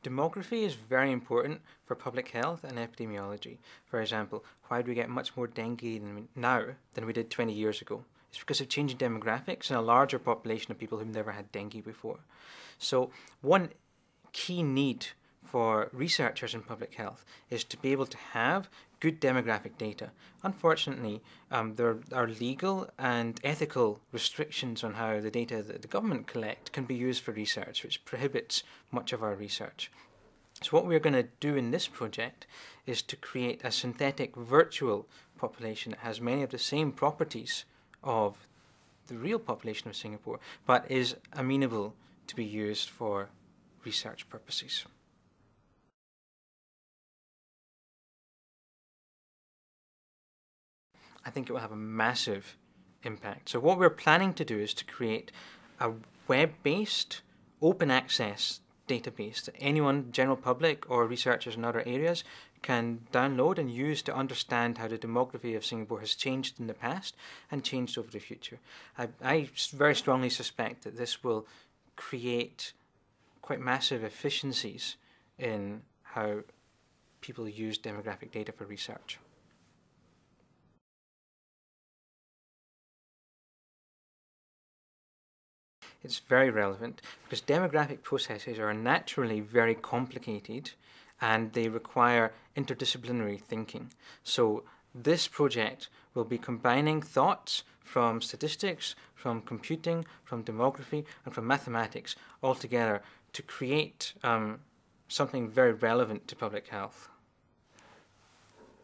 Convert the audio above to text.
Demography is very important for public health and epidemiology. For example, why do we get much more dengue now than we did 20 years ago? It's because of changing demographics and a larger population of people who've never had dengue before. So one key need for researchers in public health is to be able to have good demographic data. Unfortunately, there are legal and ethical restrictions on how the data that the government collect can be used for research, which prohibits much of our research. So what we're going to do in this project is to create a synthetic virtual population that has many of the same properties of the real population of Singapore, but is amenable to be used for research purposes. I think it will have a massive impact. So what we're planning to do is to create a web-based, open access database that anyone, general public or researchers in other areas, can download and use to understand how the demography of Singapore has changed in the past and changed over the future. I very strongly suspect that this will create quite massive efficiencies in how people use demographic data for research. It's very relevant because demographic processes are naturally very complicated and they require interdisciplinary thinking. So this project will be combining thoughts from statistics, from computing, from demography, and from mathematics all together to create something very relevant to public health.